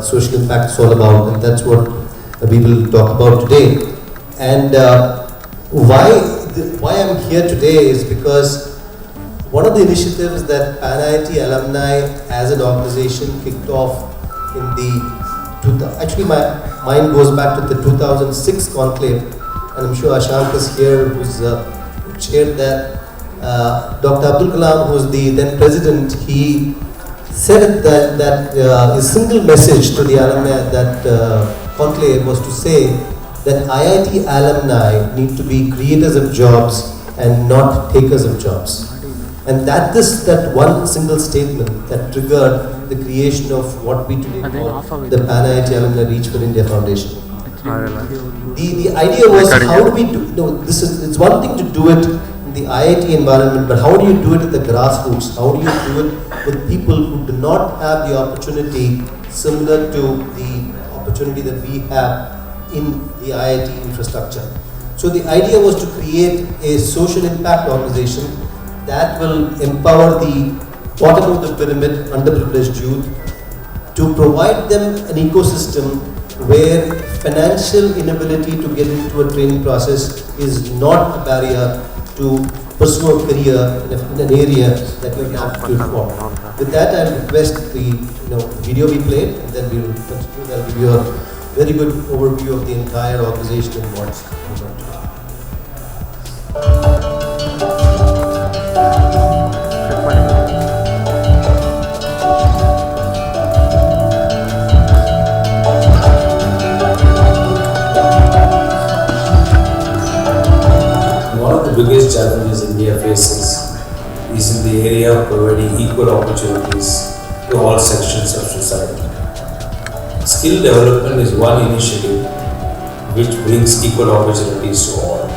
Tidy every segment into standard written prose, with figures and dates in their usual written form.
social impact is all about, and that's what we will talk about today. And why I'm here today is because one of the initiatives that PAN-IIT alumni as an organization kicked off in actually my mind goes back to the 2006 conclave, and I'm sure Ashank is here, who's chaired that. Dr. Abdul Kalam, who's the then president, he said that his single message to the alumni at that conclave was to say that IIT alumni need to be creators of jobs and not takers of jobs. And that one single statement that triggered the creation of what we today call the PAN-IIT Alumni Reach for India Foundation. The idea was, how do we do, it's one thing to do it in the IIT environment, but how do you do it at the grassroots? How do you do it with people who do not have the opportunity similar to the opportunity that we have in the IIT infrastructure? So the idea was to create a social impact organization that will empower the bottom of the pyramid, underprivileged youth, to provide them an ecosystem where financial inability to get into a training process is not a barrier to pursue a career in an area that you have to perform. With that, I request the video be played, and then we will continue. I'll give you a very good overview of the entire organization and what's going on. The biggest challenges India faces is in the area of providing equal opportunities to all sections of society. Skill development is one initiative which brings equal opportunities to all.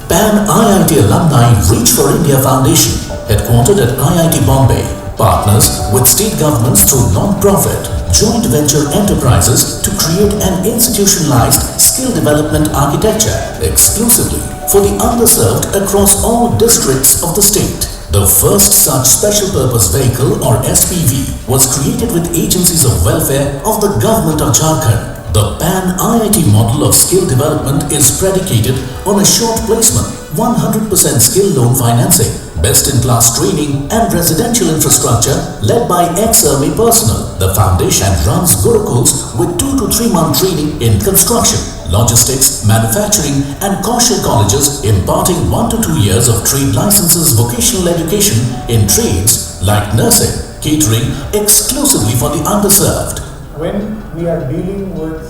PAN-IIT Alumni Reach for India Foundation, headquartered at IIT Bombay, partners with state governments through non-profit, joint venture enterprises to create an institutionalized skill development architecture exclusively for the underserved across all districts of the state. The first such special purpose vehicle or SPV was created with agencies of welfare of the government of Jharkhand. The PAN-IIT model of skill development is predicated on a short placement, 100% skill loan financing, best-in-class training and residential infrastructure led by ex-army personnel. The foundation runs Gurukuls with 2 to 3 month training in construction, logistics, manufacturing and Kaushal colleges imparting 1 to 2 years of trade licenses, vocational education in trades like nursing, catering exclusively for the underserved. When we are dealing with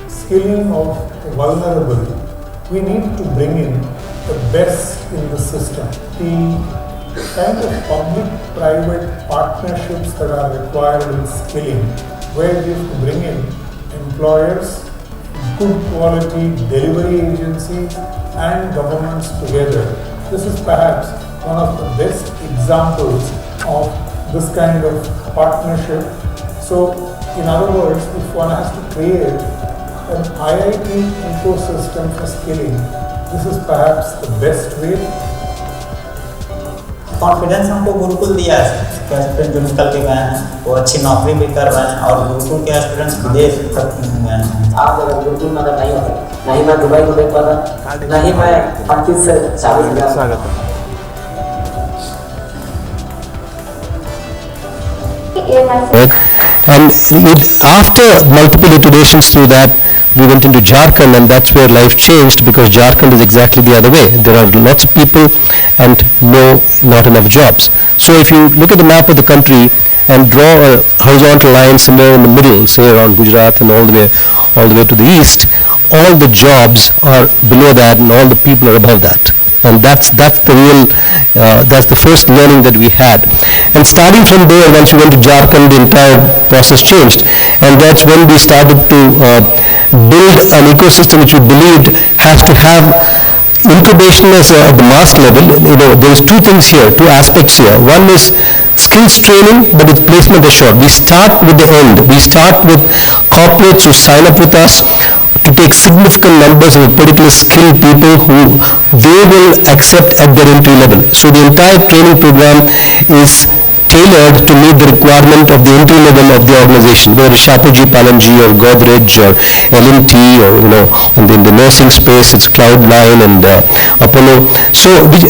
skilling of vulnerable, we need to bring in the best in the system. The kind of public-private partnerships that are required in skilling, where we have to bring in employers, good quality delivery agencies and governments together. This is perhaps one of the best examples of this kind of partnership. So, in other words, if one has to create an IIT ecosystem for skilling, this is perhaps the best way. Confidence हमको गुरुकुल दिया है कि student जो निकल के गए हैं वो अच्छी नौकरी भी कर रहे हैं और गुरुकुल के स्टूडेंट्स विदेश तक गए हैं। आप अगर गुरुकुल में अगर नहीं होते, नहीं मैं दुबई को देख पाता, नहीं मैं 25 से 40 हज़ार। And after multiple iterations through that, we went into Jharkhand, and that's where life changed, because Jharkhand is exactly the other way. There are lots of people and not enough jobs. So if you look at the map of the country and draw a horizontal line somewhere in the middle, say around Gujarat and all the way to the east, all the jobs are below that and all the people are above that. And that's the first learning that we had. And starting from there, once we went to Jharkhand, the entire process changed. And that's when we started to build an ecosystem which we believed has to have incubation at the mass level. There's two things here, two aspects here. One is skills training, but with placement assured. We start with the end. We start with corporates who sign up with us to take significant numbers of particular skilled people who they will accept at their entry level. So the entire training program is tailored to meet the requirement of the entry level of the organization, whether it's Shapoorji Pallonji or Godrej or L&T or, in the nursing space, it's Cloudline and Apollo. So we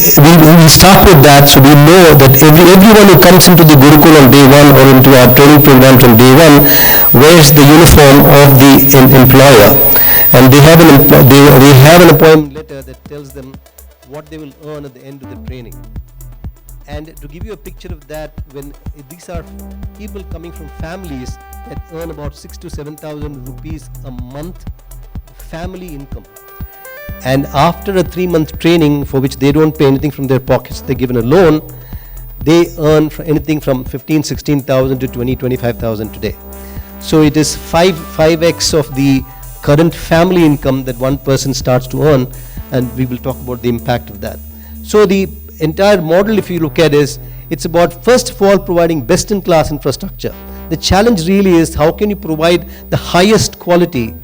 start with that, so we know that everyone who comes into the Gurukul on day one or into our training programs on day one wears the uniform of the employer, and they have an appointment letter that tells them what they will earn at the end of the training. And to give you a picture of that, when these are people coming from families that earn about 6,000 to 7,000 rupees a month family income, and after a 3-month training for which they don't pay anything from their pockets, they're given a loan, they earn anything from 15,000, 16,000 to 20,000, 25,000 today. So it is 5x of the current family income that one person starts to earn, and we will talk about the impact of that. So the entire model, if you look at, it's about first of all providing best-in-class infrastructure. The challenge really is how can you provide the highest quality,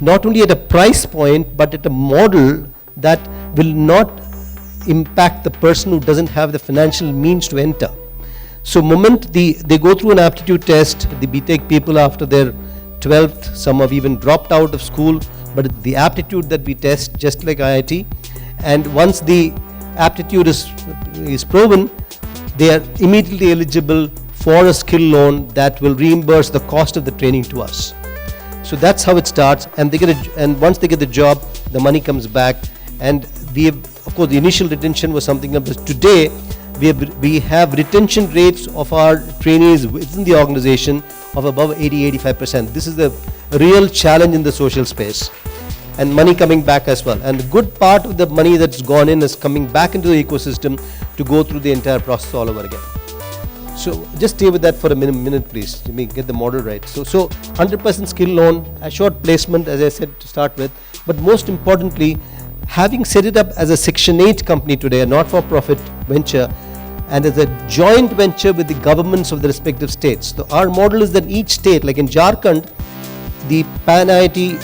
not only at a price point but at a model that will not impact the person who doesn't have the financial means to enter. So moment they go through an aptitude test, the BTech people after their 12th, some have even dropped out of school, but the aptitude that we test just like IIT, and once the aptitude is proven, they are immediately eligible for a skill loan that will reimburse the cost of the training to us. So that's how it starts, and once they get the job, the money comes back, and of course the initial retention was something else. Today we have retention rates of our trainees within the organization of above 80-85%. This is the real challenge in the social space, and money coming back as well. And the good part of the money that's gone in is coming back into the ecosystem to go through the entire process all over again. So just stay with that for a minute please. Let me get the model right. So 100% skill loan, a short placement as I said to start with, but most importantly, having set it up as a Section 8 company today, a not-for-profit venture, and as a joint venture with the governments of the respective states. So our model is that each state, like in Jharkhand, the Pan-IIT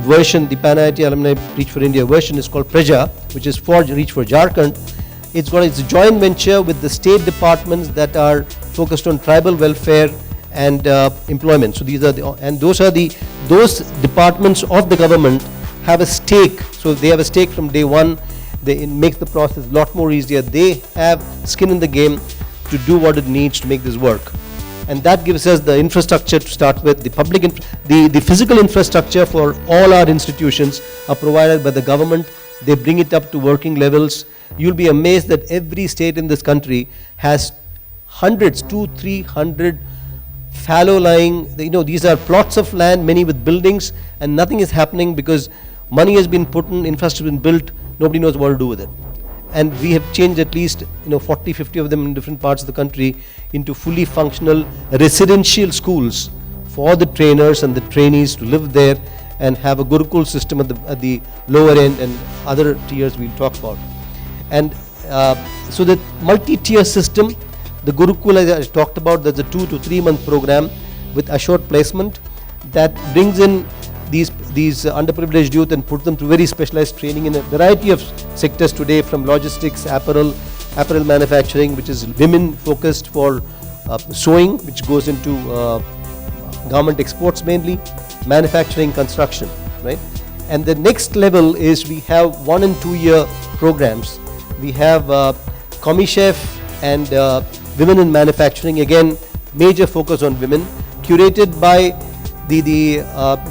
version, the Pan-IIT Alumni Reach for India version is called Praja, which is for Reach for Jharkhand. It's a joint venture with the state departments that are focused on tribal welfare and employment. So those departments of the government have a stake. So they have a stake from day one. It makes the process a lot more easier. They have skin in the game to do what it needs to make this work. And that gives us the infrastructure to start with. The physical infrastructure for all our institutions are provided by the government. They bring it up to working levels. You'll be amazed that every state in this country has hundreds, 200-300 fallow lying, these are plots of land, many with buildings, and nothing is happening because money has been put in, infrastructure has been built, nobody knows what to do with it. And we have changed at least 40-50 of them in different parts of the country into fully functional residential schools for the trainers and the trainees to live there and have a Gurukul system at the lower end and other tiers we'll talk about. And so the multi-tier system, the Gurukul as I talked about, there's a 2 to 3 month program with assured placement that brings in these underprivileged youth and put them through very specialized training in a variety of sectors today, from logistics, apparel manufacturing, which is women focused, for sewing, which goes into garment exports mainly, manufacturing, construction, right? And the next level is we have 1 and 2 year programs. We have Commis Chef and women in manufacturing, again major focus on women, curated by the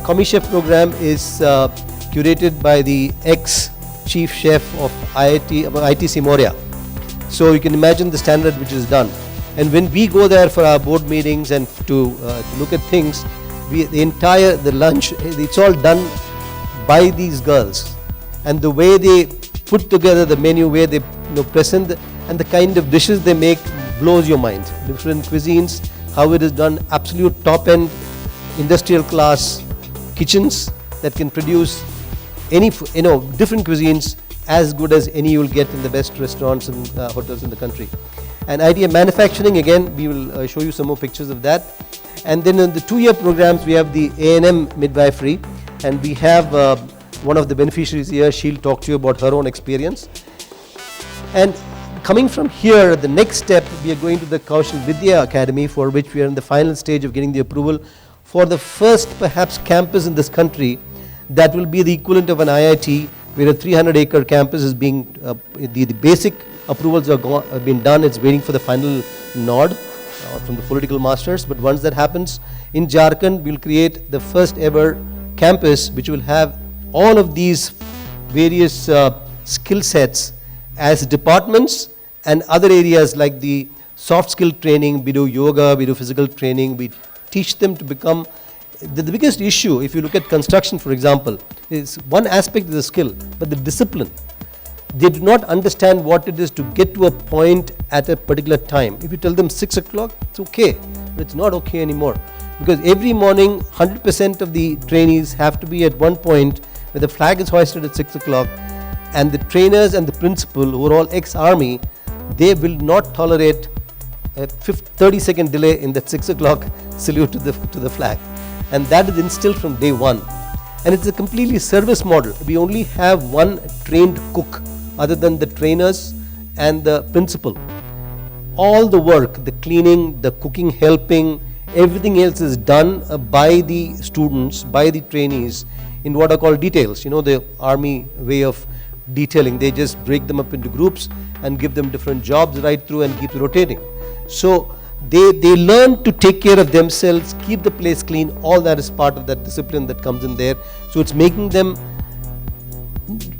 Commis Chef program is curated by the ex-chief chef of ITC Moria. So you can imagine the standard which is done. And when we go there for our board meetings and to look at things, the lunch, it's all done by these girls. And the way they put together the menu, where they present and the kind of dishes they make blows your mind. Different cuisines, how it is done, absolute top-end industrial class kitchens that can produce any different cuisines as good as any you will get in the best restaurants and hotels in the country. And idea manufacturing, again we will show you some more pictures of that. And then in the 2 year programs we have the A&M midwifery, and we have one of the beneficiaries here. She'll talk to you about her own experience. And coming from here, the next step, we are going to the Kaushal Vidya Academy, for which we are in the final stage of getting the approval for the first perhaps campus in this country that will be the equivalent of an IIT, where a 300-acre campus is being, the basic approvals have been done. It's waiting for the final nod from the political masters. But once that happens, in Jharkhand, we'll create the first ever campus which will have all of these various skill sets as departments, and other areas like the soft skill training. We do yoga, we do physical training, we teach them to become, the biggest issue, if you look at construction for example, is one aspect is the skill, but the discipline. They do not understand what it is to get to a point at a particular time. If you tell them 6 o'clock, it's okay, but it's not okay anymore. Because every morning, 100% of the trainees have to be at one point where the flag is hoisted at 6 o'clock, and the trainers and the principal, who are all ex-army, they will not tolerate a 30-second delay in that 6 o'clock salute to the flag. And that is instilled from day one. And it's a completely service model. We only have one trained cook other than the trainers and the principal. All the work, the cleaning, the cooking, helping, everything else is done by the students, by the trainees in what are called details. You know, the army way of detailing. They just break them up into groups and give them different jobs right through and keep rotating. So they learn to take care of themselves, keep the place clean. All that is part of that discipline that comes in there. So it's making them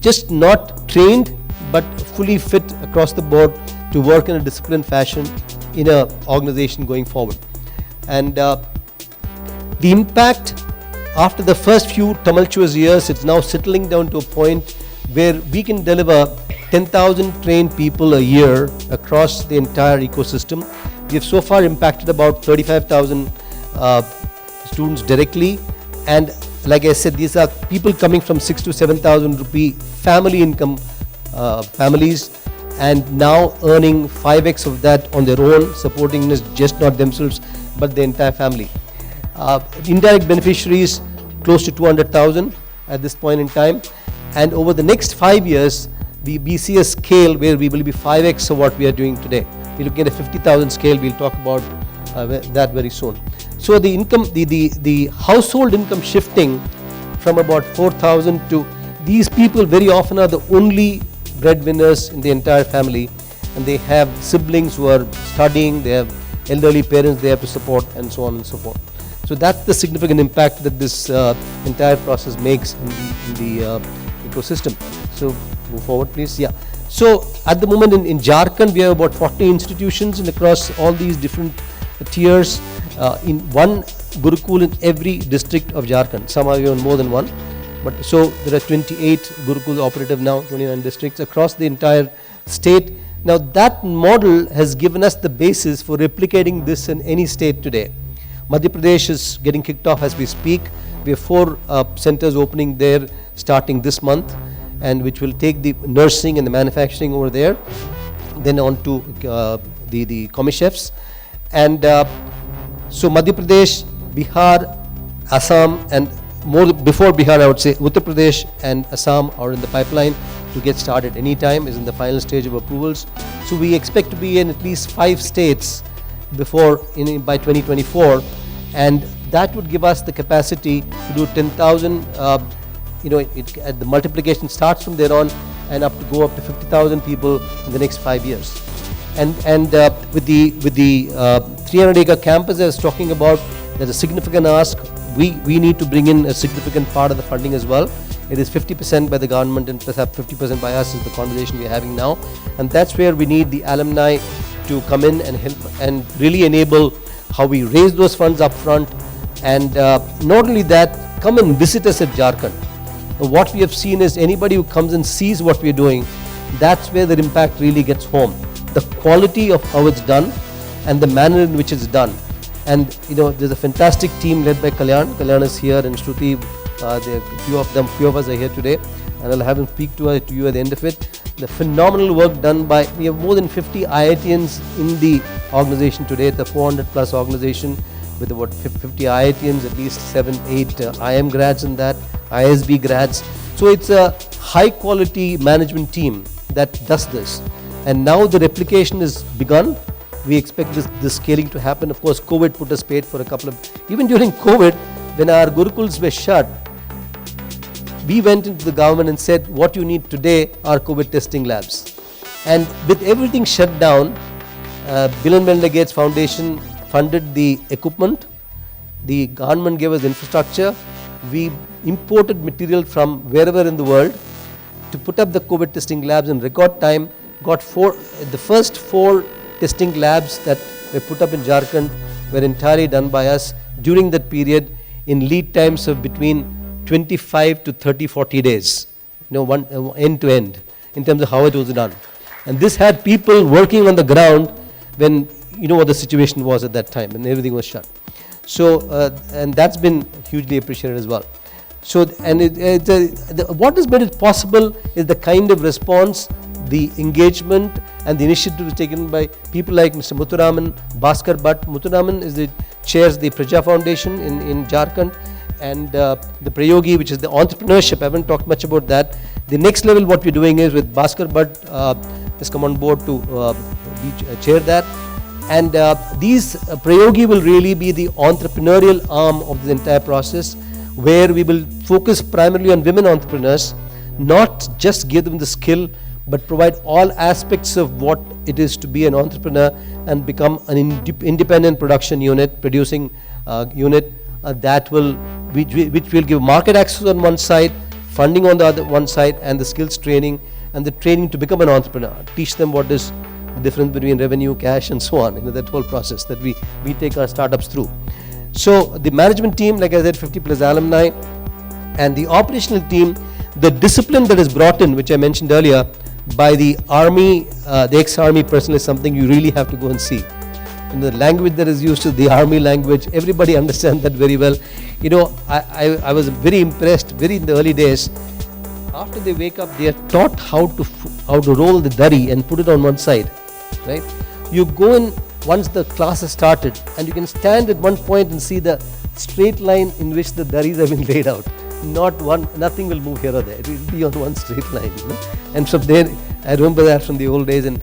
just not trained but fully fit across the board to work in a disciplined fashion in an organization going forward. And the impact after the first few tumultuous years, it's now settling down to a point where we can deliver 10,000 trained people a year across the entire ecosystem. We have so far impacted about 35,000 students directly, and like I said, these are people coming from 6,000 to 7,000 rupee family income families, and now earning 5x of that on their own, supporting just not themselves but the entire family. Indirect beneficiaries close to 200,000 at this point in time, and over the next 5 years we see a scale where we will be 5x of what we are doing today. We're looking at a 50,000 scale. We'll talk about that very soon. So the income, the household income shifting from about 4,000 to, these people very often are the only breadwinners in the entire family, and they have siblings who are studying, they have elderly parents they have to support, and so on and so forth. So that's the significant impact that this entire process makes in the ecosystem. So move forward please. Yeah. So at the moment in Jharkhand we have about 40 institutions and across all these different tiers, in one Gurukul in every district of Jharkhand. Some are even more than one. But so there are 28 Gurukuls operative now, 29 districts across the entire state. Now that model has given us the basis for replicating this in any state today. Madhya Pradesh is getting kicked off as we speak. We have 4 centers opening there starting this month, and which will take the nursing and the manufacturing over there, then on to the commis chefs. And so Madhya Pradesh, Bihar, Assam, and more before Bihar I would say Uttar Pradesh and Assam are in the pipeline to get started anytime, is in the final stage of approvals. So we expect to be in at least 5 states before by 2024, and that would give us the capacity to do 10,000. The multiplication starts from there on and up to go up to 50,000 people in the next 5 years. And with the 300-acre campus I was talking about, there's a significant ask. We need to bring in a significant part of the funding as well. It is 50% by the government and perhaps 50% by us is the conversation we're having now. And that's where we need the alumni to come in and help and really enable how we raise those funds up front. And not only that, come and visit us at Jharkhand. What we have seen is anybody who comes and sees what we're doing, that's where the impact really gets home. The quality of how it's done and the manner in which it's done. And there's a fantastic team led by Kalyan. Kalyan is here, and Shruti, there are few of us are here today, and I'll have them speak to you at the end of it. The phenomenal work done by, we have more than 50 IITians in the organization today. It's a 400 plus organization with about 50 IITians, at least 7-8 IM grads in that, ISB grads. So it's a high quality management team that does this. And now the replication is begun. We expect this scaling to happen. Of course, COVID put a spade for a couple of, even during COVID, when our Gurukuls were shut, we went into the government and said, what you need today are COVID testing labs. And with everything shut down, Bill and Melinda Gates Foundation funded the equipment, the government gave us infrastructure, we imported material from wherever in the world to put up the COVID testing labs in record time, got the first 4 testing labs that were put up in Jharkhand were entirely done by us during that period in lead times of between 25 to 30, 40 days, one end to end in terms of how it was done. And this had people working on the ground when what the situation was at that time and everything was shut. So, and that's been hugely appreciated as well. So, and what has made it possible is the kind of response, the engagement and the initiative taken by people like Mr. Muthuraman, Bhaskar Bhatt. Muthuraman chairs the Praja Foundation in Jharkhand, and the Prayogi, which is the entrepreneurship. I haven't talked much about that. The next level what we're doing is with Bhaskar Bhatt has come on board to chair that. And these Prayogi will really be the entrepreneurial arm of the entire process, where we will focus primarily on women entrepreneurs, not just give them the skill, but provide all aspects of what it is to be an entrepreneur and become an independent production unit, producing unit which will give market access on one side, funding on the other one side, and the skills training and the training to become an entrepreneur. Teach them what is the difference between revenue, cash, and so on. That whole process that we take our startups through. So the management team, like I said, 50 plus alumni, and the operational team, the discipline that is brought in, which I mentioned earlier, by the army, the ex-army personnel, is something you really have to go and see. And the language that is used is the army language. Everybody understands that very well. I was very impressed, in the early days. After they wake up, they are taught how to roll the dari and put it on one side, right? You go in once the class has started, and you can stand at one point and see the straight line in which the daris have been laid out. Nothing will move here or there. It will be on one straight line. And from there, I remember that from the old days. And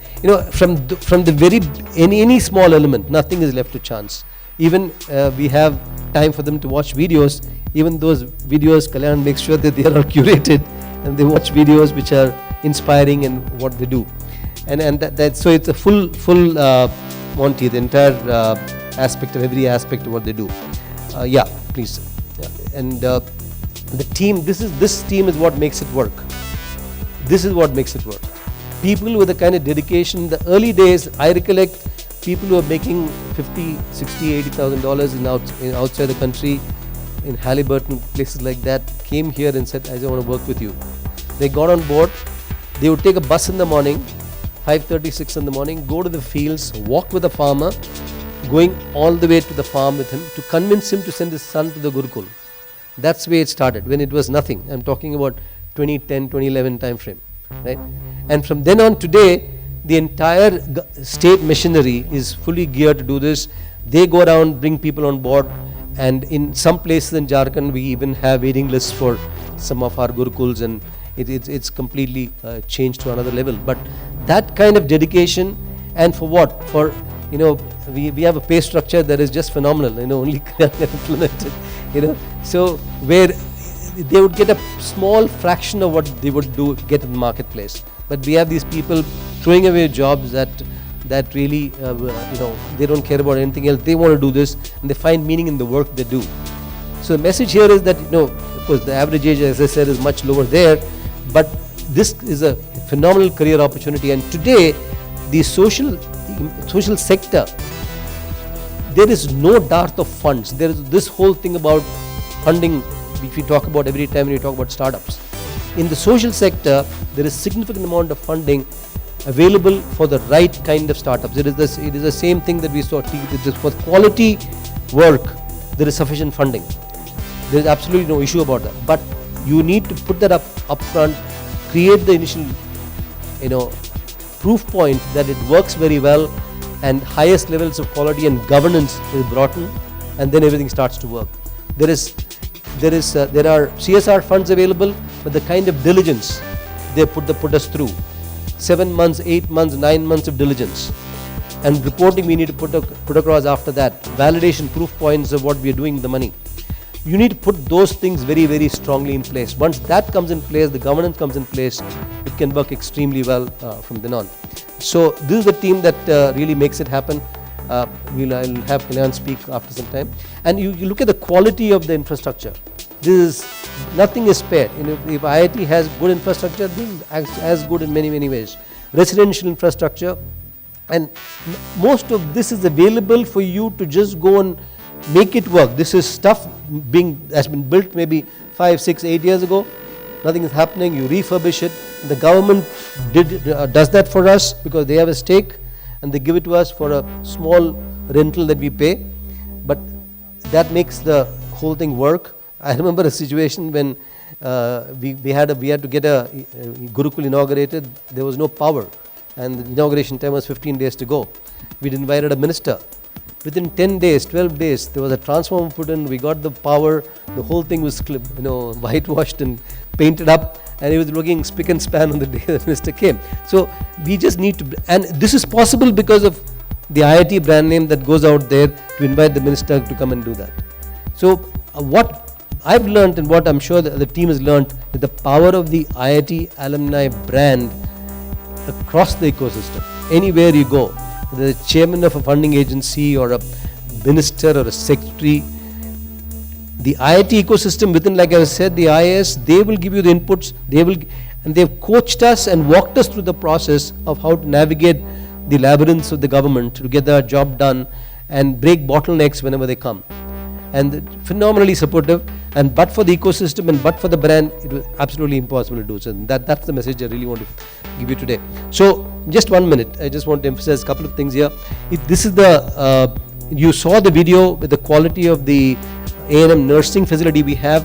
from the very any small element, nothing is left to chance. Even we have time for them to watch videos. Even those videos, Kalyan makes sure that they are all curated, and they watch videos which are inspiring in what they do. And so it's a full Monty, the entire aspect of every aspect of what they do. Yeah, please. Yeah. And the team, this team is what makes it work. This is what makes it work. People with the kind of dedication. The early days, I recollect people who are making $50,000, $60,000, $80,000 in outside the country, in Halliburton, places like that, came here and said, I want to work with you. They got on board. They would take a bus in the morning, 5:30, 6 in the morning, go to the fields, walk with the farmer, going all the way to the farm with him to convince him to send his son to the Gurukul. That's the way it started, when it was nothing. I'm talking about 2010, 2011 time frame, right? And from then on today, the entire state machinery is fully geared to do this. They go around, bring people on board, and in some places in Jharkhand, we even have waiting lists for some of our Gurukuls, and it's completely changed to another level. But that kind of dedication, and for what? For, we have a pay structure that is just phenomenal, only implemented, so where they would get a small fraction of what they would get in the marketplace. But we have these people throwing away jobs that really, they don't care about anything else. They want to do this, and they find meaning in the work they do. So the message here is that, of course, the average age, as I said, is much lower there, but this is a phenomenal career opportunity. And today, the social sector, there is no dearth of funds. There is this whole thing about funding, which we talk about every time when we talk about startups. In the social sector, there is significant amount of funding available for the right kind of startups. It is the same thing that we saw. For quality work, there is sufficient funding. There is absolutely no issue about that. But you need to put that up front, create the initial, proof point that it works very well, and highest levels of quality and governance is brought in, and then everything starts to work. There are CSR funds available, but the kind of diligence they put us through, 7 months, 8 months, 9 months of diligence. And reporting we need to put across after that. Validation, proof points of what we are doing with the money. You need to put those things very, very strongly in place. Once that comes in place, the governance comes in place, it can work extremely well from then on. So this is the team that really makes it happen. I'll have Kalyan speak after some time. And you look at the quality of the infrastructure. Nothing is spared. If IIT has good infrastructure, this is as good in many, many ways. Residential infrastructure, and most of this is available for you to just go and make it work. This is stuff has been built maybe 5, 6, 8 years ago. Nothing is happening. You refurbish it. The government does that for us because they have a stake, and they give it to us for a small rental that we pay. But that makes the whole thing work. I remember a situation when we had to get a Gurukul inaugurated. There was no power, and the inauguration time was 15 days to go. We'd invited a minister. Within 10 days, 12 days, there was a transformer put in. We got the power. The whole thing was whitewashed and painted up, and it was looking spick and span on the day the minister came. So we just need to, and this is possible because of the IIT brand name that goes out there to invite the minister to come and do that. So what I've learned, and what I'm sure the team has learned, is the power of the IIT alumni brand across the ecosystem. Anywhere you go, the chairman of a funding agency or a minister or a secretary, the IIT ecosystem within, like I said, the IIS, they will give you the inputs, and they've coached us and walked us through the process of how to navigate the labyrinths of the government to get their job done and break bottlenecks whenever they come. And phenomenally supportive, and but for the ecosystem and but for the brand, it was absolutely impossible to do. So that's the message I really want to give you today. So just 1 minute, I just want to emphasize a couple of things here. This is the, you saw the video with the quality of the A&M nursing facility we have.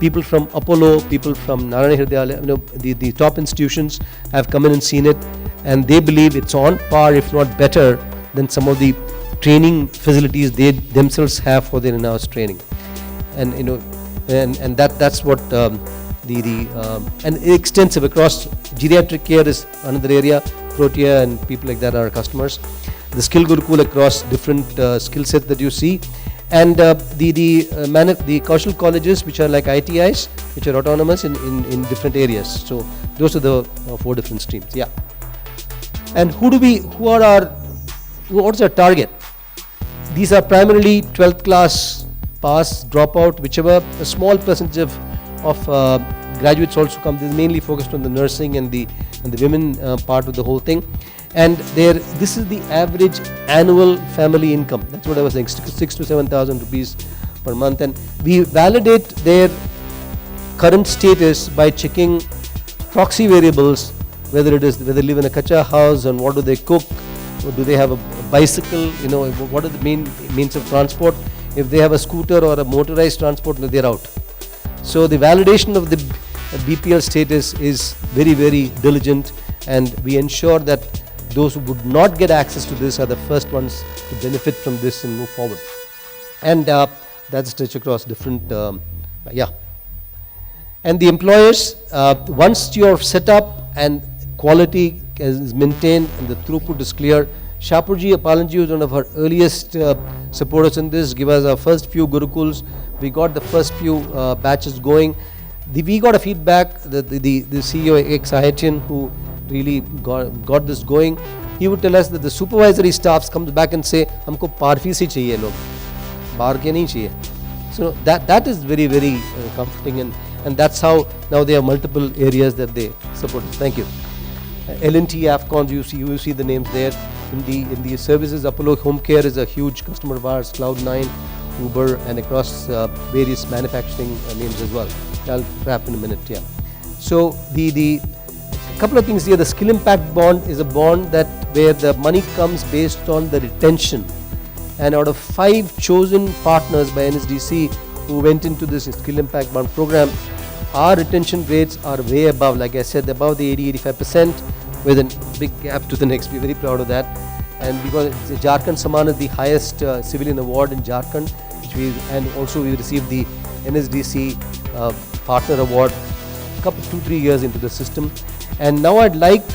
People from Apollo, people from Narayana Hridayalaya, the top institutions have come in and seen it, and they believe it's on par, if not better, than some of the training facilities they themselves have for their in-house training. And and that's what and extensive across geriatric care is another area. Protea and people like that are our customers. The Skill Gurukul across different skill sets that you see, and the Kaushal colleges, which are like ITIs, which are autonomous in different areas. So those are the 4 different streams. Yeah. And what's our target? These are primarily 12th class pass, dropout, whichever. A small percentage of graduates also come. This is mainly focused on the nursing and the women part of the whole thing. And this is the average annual family income. That's what I was saying, 6,000 to 7,000 rupees per month. And we validate their current status by checking proxy variables, whether they live in a kacha house, and what do they cook, or do they have a bicycle, what are the main means of transport. If they have a scooter or a motorized transport, they're out. So the validation of the BPL status is very, very diligent, and we ensure that those who would not get access to this are the first ones to benefit from this and move forward. And that's stretched across different, And the employers, once you're set up and quality is maintained and the throughput is clear, Shapurji Apalanji was one of our earliest supporters in this, give us our first few Gurukuls. We got the first few batches going. We got a feedback, the CEO ex-IITian who really got this going. He would tell us that the supervisory staffs comes back and say, "Humko PARFI se chahiye log, bar ke nahi chahiye." So that is very, very comforting, and that's how now there are multiple areas that they support. Thank you. L&T, AFCON, you see the names there. In the services, Apollo Home Care is a huge customer of ours, Cloud9, Uber, and across various manufacturing names as well. I'll wrap in a minute. Yeah. So the couple of things here. The skill impact bond is a bond where the money comes based on the retention, and out of 5 chosen partners by NSDC who went into this skill impact bond program, our retention rates are way above, like I said, above the 80-85%, with a big gap to the next. We're very proud of that. And because Jharkhand Saman is the highest civilian award in Jharkhand, and also we received the NSDC Partner Award 2-3 years into the system. And now I'd like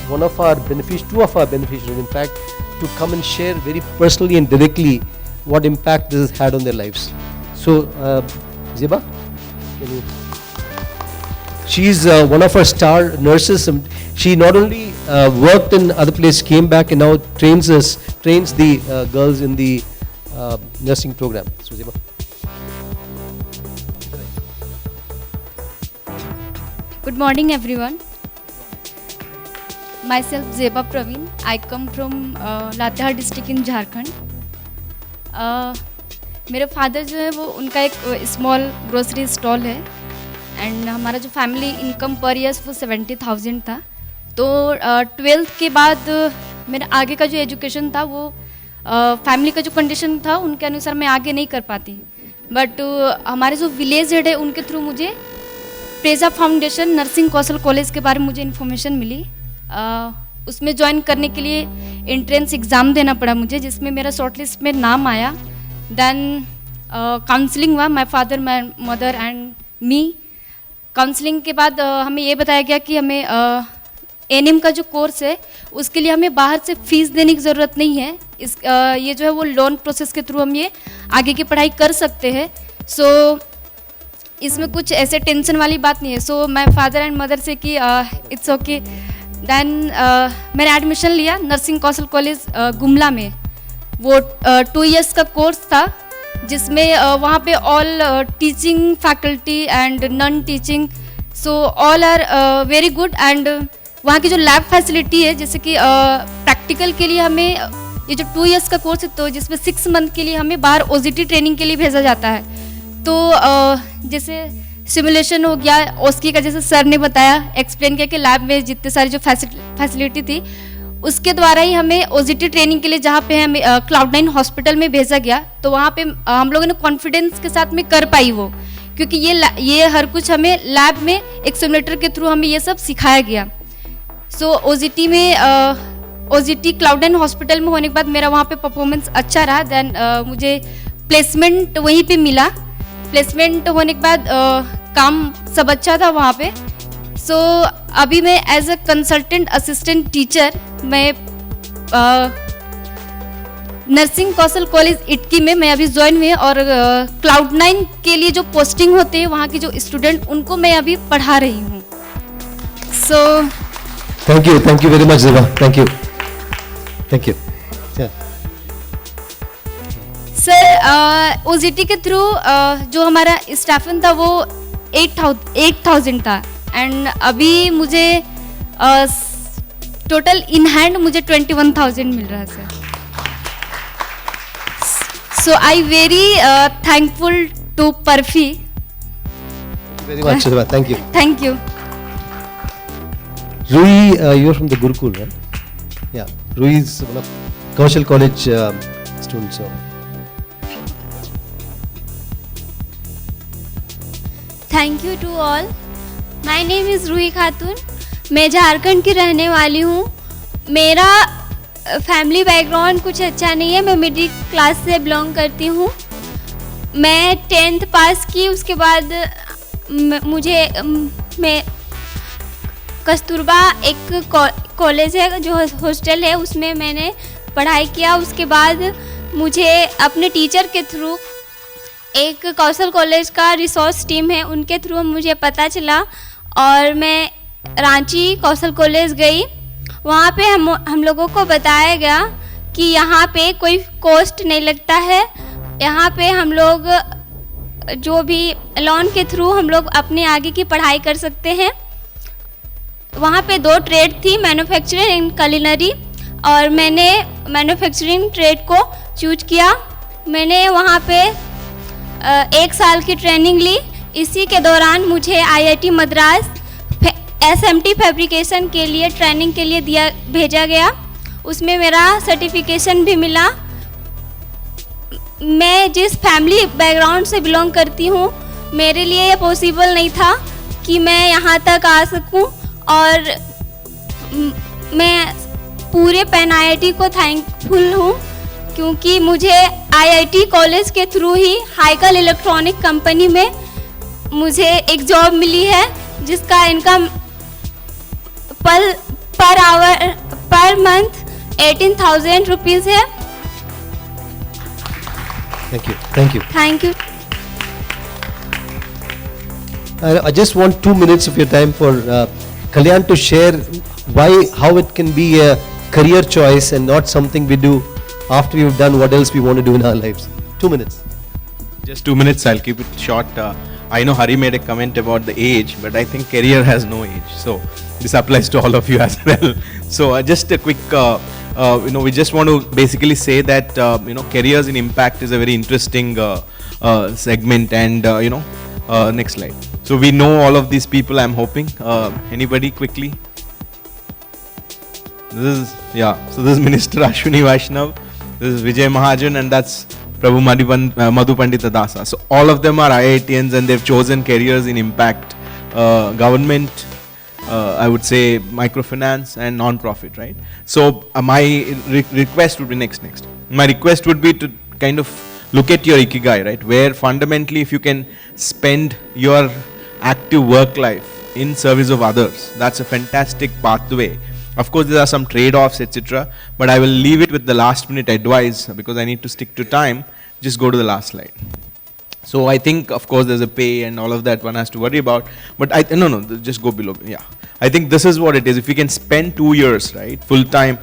two of our beneficiaries, in fact, to come and share very personally and directly what impact this has had on their lives. So, Zeba, can you? She's one of our star nurses. She not only worked in other places, came back and now trains the girls in the nursing program. So, Zeba. Good morning, everyone. Myself Zeba Praveen. I come from Latehar district in Jharkhand. मेरे father जो है वो उनका एक small grocery stall है and हमारा जो family income पर ईयर्स वो 70,000 था. तो 12th के बाद मेरा आगे का जो एजुकेशन था वो फैमिली का जो कंडीशन था उनके अनुसार मैं आगे नहीं कर पाती. बट हमारे जो विलेज हेड है उनके थ्रू मुझे प्रेजा फाउंडेशन नर्सिंग कौशल कॉलेज के बारे में मुझे इन्फॉर्मेशन मिली. उसमें ज्वाइन करने के लिए एंट्रेंस एग्ज़ाम देना पड़ा मुझे, जिसमें मेरा शॉर्टलिस्ट में नाम आया. देन काउंसलिंग हुआ, my father, my mother and me. Counselling के बाद हमें ये बताया गया कि हमें एनएम का जो कोर्स है उसके लिए हमें बाहर से फीस देने की ज़रूरत नहीं है. ये जो है वो लोन प्रोसेस के थ्रू हम ये आगे की पढ़ाई कर सकते हैं. सो इसमें कुछ ऐसे टेंशन वाली बात नहीं है. So my father and mother से कि इट्स ओके. देन मैंने एडमिशन लिया नर्सिंग कौशल कॉलेज गुमला में. वो 2 years का कोर्स था जिसमें वहाँ पे all teaching faculty and non teaching, so all are very good. And वहाँ की जो लैब फैसिलिटी है, जैसे कि प्रैक्टिकल के लिए हमें ये जो 2 years का कोर्स है तो जिसमें 6 month के लिए हमें बाहर ओजीटी ट्रेनिंग के लिए भेजा जाता है. तो जैसे सिमुलेशन हो गया, ओस्की का जैसे सर ने बताया, एक्सप्लेन किया कि लैब में जितने सारी जो फैसिलिटी थी उसके द्वारा ही हमें ओजीटी ट्रेनिंग के लिए जहाँ पे हमें क्लाउड9 हॉस्पिटल में भेजा गया. तो वहाँ पे हम लोगों ने कॉन्फिडेंस के साथ में कर पाई वो, क्योंकि ये हर कुछ हमें लैब में एक सिमुलेटर के थ्रू हमें ये सब सिखाया गया. सो ओजीटी में ओजीटी क्लाउड9 हॉस्पिटल में होने के बाद मेरा वहाँ पे परफॉर्मेंस अच्छा रहा. देन मुझे प्लेसमेंट वहीं पे मिला. प्लेसमेंट होने के बाद काम सब अच्छा था वहाँ पे. सो अभी मैं as a consultant assistant teacher मैं नर्सिंग कौशल कॉलेज इटकी में मैं अभी ज्वाइन हुई और क्लाउड9 के लिए जो पोस्टिंग होते हैं वहाँ की जो स्टूडेंट उनको मैं अभी पढ़ा रही हूँ. So thank you very much Zeba. Thank you. Sir OGT के थ्रू जो हमारा स्टाफन था वो 8,000 था एंड अभी मुझे टोटल इन हैंड मुझे 21,000 मिल रहा है sir. So I very thankful to पर्फी. Very much Zeba. Thank you. Rui, you're from the Gurukul, right? Yeah. Rui is one of commercial college students. So. Thank you to all. My name is Ruhi Khatoon. मैं झारखंड की रहने वाली हूँ. मेरा family background कुछ अच्छा नहीं है. मैं मिडिल क्लास से बिलोंग करती हूँ. मैं 10th पास की, उसके बाद मैं कस्तूरबा एक कॉलेज है जो हॉस्टल है उसमें मैंने पढ़ाई किया. उसके बाद मुझे अपने टीचर के थ्रू एक कौशल कॉलेज का रिसोर्स टीम है उनके थ्रू मुझे पता चला और मैं रांची कौशल कॉलेज गई. वहाँ पे हम लोगों को बताया गया कि यहाँ पे कोई कॉस्ट नहीं लगता है. यहाँ पे हम लोग जो भी लोन के थ्रू हम लोग अपने आगे की पढ़ाई कर सकते हैं. वहाँ पे 2 ट्रेड थी, मैन्युफैक्चरिंग एंड कुलिनरी, और मैंने मैन्युफैक्चरिंग ट्रेड को चूज किया. मैंने वहाँ पे 1 साल की ट्रेनिंग ली. इसी के दौरान मुझे आईआईटी मद्रास एसएमटी फैब्रिकेशन के लिए ट्रेनिंग के लिए भेजा गया. उसमें मेरा सर्टिफिकेशन भी मिला. मैं जिस फैमिली बैकग्राउंड से बिलोंग करती हूँ मेरे लिए ये पॉसिबल नहीं था कि मैं यहाँ तक आ सकूँ और मैं पूरे पैन आईआईटी को थैंकफुल हूँ क्योंकि मुझे आईआईटी कॉलेज के थ्रू ही हाइकल इलेक्ट्रॉनिक कंपनी में मुझे एक जॉब मिली है जिसका income per hour per month 18,000 rupees है। Thank you. Thank you. Thank you. I just want 2 minutes of your time for Kalyan to share how it can be a career choice and not something we do after we've done what else we want to do in our lives. 2 minutes. Just 2 minutes, I'll keep it short. I know Hari made a comment about the age, but I think career has no age. So this applies to all of you as well. So just a quick, we just want to basically say that, careers in impact is a very interesting segment, and, next slide. So we know all of these people, I'm hoping. Anybody quickly? So this is Minister Ashwini Vaishnav, this is Vijay Mahajan, and that's Prabhu Madhu Pandita Dasa. So all of them are IITians, and they've chosen careers in impact, government, I would say microfinance and non-profit, right? So my request would be next. My request would be to kind of look at your ikigai, right? Where fundamentally, if you can spend your active work life in service of others, that's a fantastic pathway. Of course, there are some trade-offs, etc. But I will leave it with the last-minute advice because I need to stick to time. Just go to the last slide. So I think, of course, there's a pay and all of that one has to worry about. But just go below. Yeah, I think this is what it is. If you can spend 2 years, right, full-time,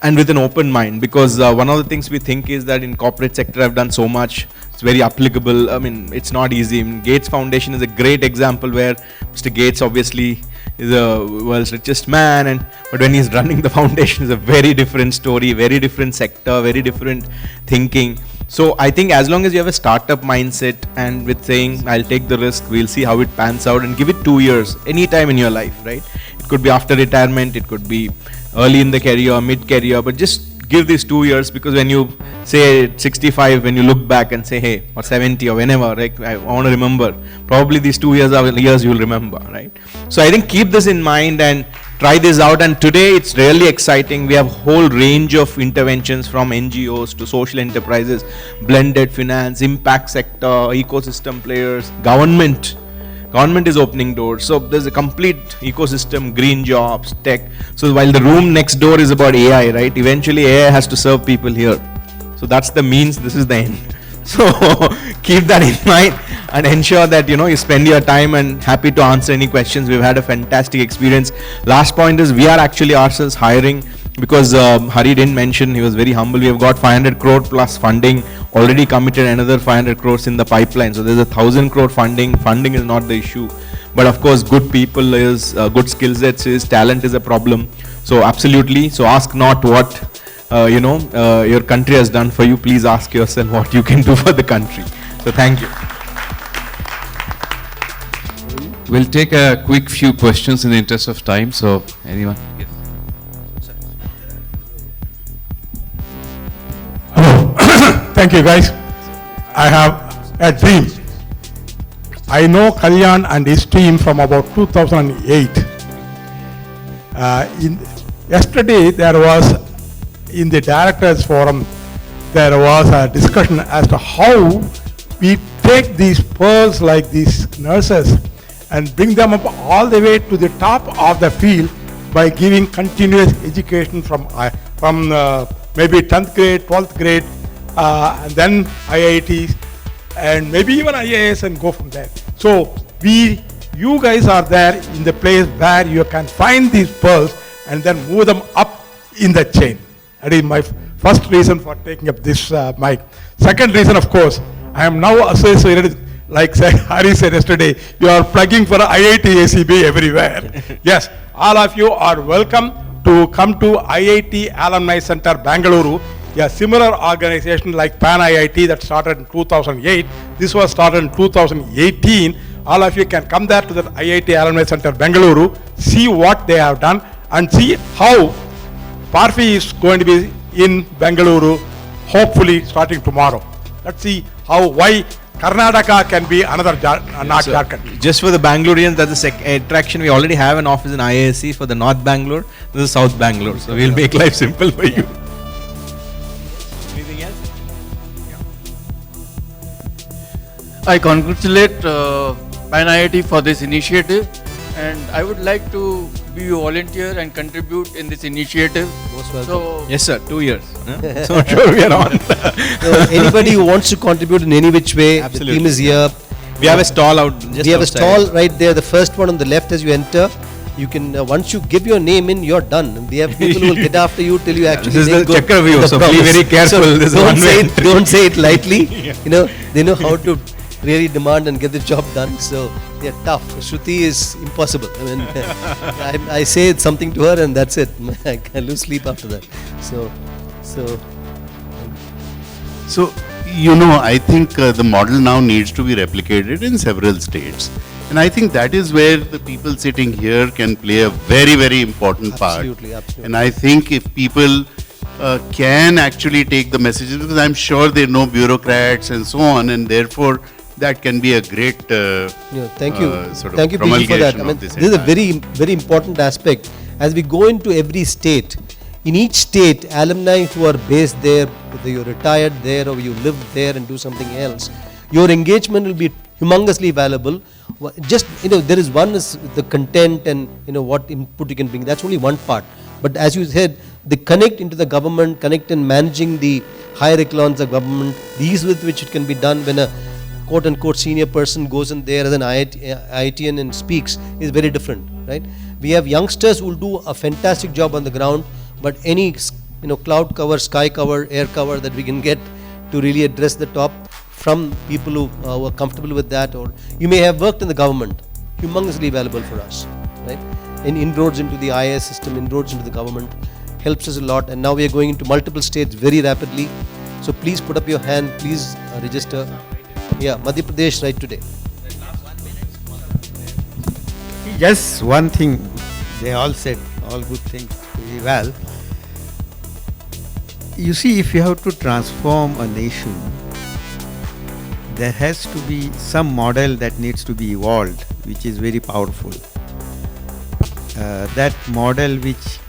and with an open mind, because one of the things we think is that in corporate sector I've done so much, it's very applicable. I mean, it's not easy. I mean, Gates Foundation is a great example where Mr. Gates obviously is the world's richest man, but when he's running the foundation, is a very different story, very different sector, very different thinking. So I think as long as you have a startup mindset and with saying, I'll take the risk, we'll see how it pans out, and give it 2 years, any time in your life, right? It could be after retirement, it could be early in the career, mid-career, but just give these 2 years, because when you say 65, when you look back and say, hey, or 70 or whenever, right, I want to remember, probably these 2 years are years you'll remember, right? So I think keep this in mind and try this out, and today it's really exciting. We have a whole range of interventions from NGOs to social enterprises, blended finance, impact sector, ecosystem players, government. Government is opening doors. So there's a complete ecosystem, green jobs, tech. So while the room next door is about AI, right? Eventually AI has to serve people here. So that's the means, this is the end. So keep that in mind and ensure that, you spend your time, and happy to answer any questions. We've had a fantastic experience. Last point is we are actually ourselves hiring, because Hari didn't mention, he was very humble. We have got 500 crore plus funding, already committed another 500 crores in the pipeline. So there's 1,000 crore funding. Funding is not the issue. But of course, good people is, good skill sets is, talent is a problem. So absolutely. So ask not what, your country has done for you. Please ask yourself what you can do for the country. So thank you. We'll take a quick few questions in the interest of time. So anyone? Yes. Thank you, guys. I have a dream. I know Kalyan and his team from about 2008. Yesterday, there was, in the directors forum, there was a discussion as to how we take these pearls like these nurses and bring them up all the way to the top of the field by giving continuous education from maybe 10th grade, 12th grade, and then IITs, and maybe even IAS, and go from there. So you guys are there in the place where you can find these pearls and then move them up in the chain. That is my first reason for taking up this mic. Second reason, of course, I am now associated, like Hari said yesterday, you are plugging for IIT ACB everywhere. Yes, all of you are welcome to come to IIT Alumni Center, Bangalore. A similar organization like Pan IIT that started in 2008. This was started in 2018. All of you can come there to the IIT Alumni Center, Bangalore, see what they have done, and see how PARFI is going to be in Bangalore, hopefully starting tomorrow. Let's see why Karnataka can be another, not Jharkhand. Just for the Bangaloreans, that's the attraction. We already have an office in IISc for the North Bangalore. This is South Bangalore. So we'll make life simple for you. Anything else? I congratulate Pan IIT for this initiative, and I would like to be be a volunteer and contribute in this initiative. Most welcome. So, Yes, sir. 2 years. So I'm sure we are on. So anybody who wants to contribute in any which way, Absolutely. the team is here. We have a stall out. Just We have outside. a stall right there, the first one on the left as you enter. You can, once you give your name in, you're done. We have people who will get after you till you actually This is then the go Chakra view, the so be promise. very careful. So This is don't one say way. it, don't say it lightly. You know, they know how to really demand and get the job done. So they're tough. Shruti is impossible. I mean, I say something to her and that's it. I lose sleep after that. So, you know, I think the model now needs to be replicated in several states. And I think that is where the people sitting here can play a very, very important part. Absolutely, absolutely. And I think if people can actually take the messages, because I'm sure they know bureaucrats and so on, and therefore that can be a great thank you. Sort of Thank you, PG, for that. I promulgation mean, of this is a very, very important aspect. As we go into every state, in each state, alumni who are based there, whether you're retired there or you live there and do something else, your engagement will be humongously valuable. Just, there is one is the content and, what input you can bring. That's only one part. But as you said, the connect into the government, connect in managing the higher echelons of government, the ease with which it can be done when a quote-unquote senior person goes in there as an IITian and speaks is very different, right? We have youngsters who will do a fantastic job on the ground, but any, cloud cover, sky cover, air cover that we can get to really address the top from people who are comfortable with that, or you may have worked in the government, humongously valuable for us, right? And inroads into the IAS system, inroads into the government helps us a lot, and now we are going into multiple states very rapidly. So please put up your hand, please register. Yeah, Madhya Pradesh right today. Just one thing, they all said all good things very well. You see, if you have to transform a nation, there has to be some model that needs to be evolved, which is very powerful. That model which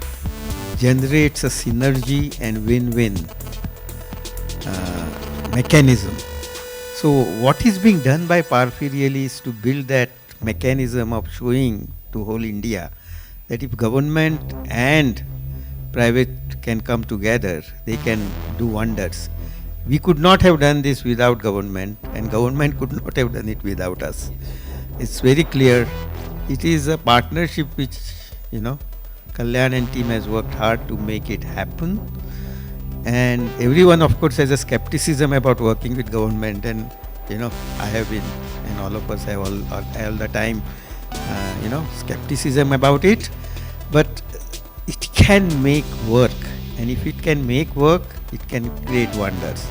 generates a synergy and win-win mechanism. So what is being done by PARFI really is to build that mechanism of showing to whole India that if government and private can come together, they can do wonders. We could not have done this without government, and government could not have done it without us. It's very clear. It is a partnership which, Kalyan and team has worked hard to make it happen. And everyone, of course, has a skepticism about working with government, and I have been, and all of us have all the time, skepticism about it. But it can make work, and if it can make work, it can create wonders.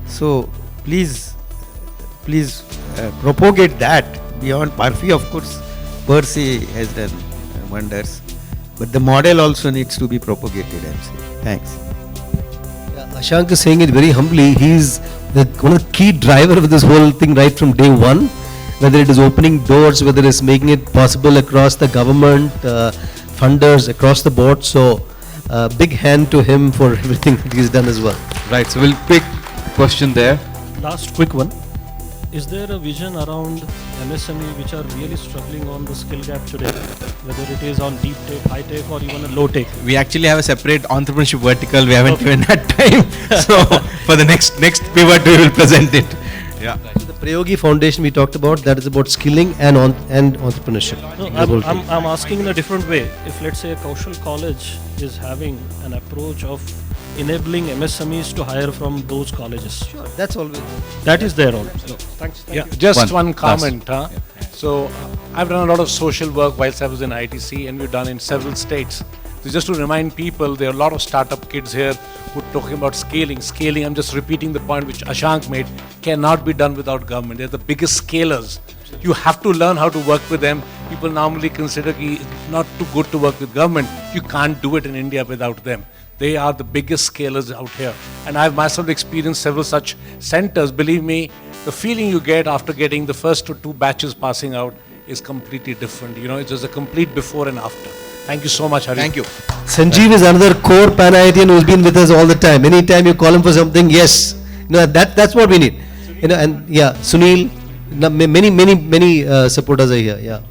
So please propagate that beyond PARFI. Of course, PERSI has done wonders, but the model also needs to be propagated. I'm saying. Thanks. Yeah, Ashank is saying it very humbly. He's one of the key driver of this whole thing right from day one. Whether it is opening doors, whether it's making it possible across the government, funders across the board. So big hand to him for everything that he's done as well. Right, so we'll pick question there. Last quick one. Is there a vision around MSME which are really struggling on the skill gap today, whether it is on deep tech, high tech, or even a low tech? We actually have a separate entrepreneurship vertical. We haven't given that time. So for the next pivot, we will present it. Yeah. So the Prayogi Foundation we talked about, that is about skilling and entrepreneurship. No, I'm asking in a different way. If let's say a Kaushal college is having an approach of enabling MSMEs to hire from those colleges. Sure, that's always. That is there also. Thanks. Yeah, just one comment. So I've done a lot of social work whilst I was in ITC, and we've done in several states. So just to remind people, there are a lot of startup kids here who are talking about scaling. Scaling, I'm just repeating the point which Ashank made, cannot be done without government. They're the biggest scalers. You have to learn how to work with them. People normally consider it's not too good to work with government. You can't do it in India without them. They are the biggest scalers out here. And I've myself experienced several such centers. Believe me, the feeling you get after getting the first or two batches passing out is completely different. It's just a complete before and after. Thank you so much, Hari. Thank you. Sanjeev is another core Pan-IITian who's been with us all the time. Anytime you call him for something, yes. That's what we need. And yeah, Sunil, many supporters are here. Yeah.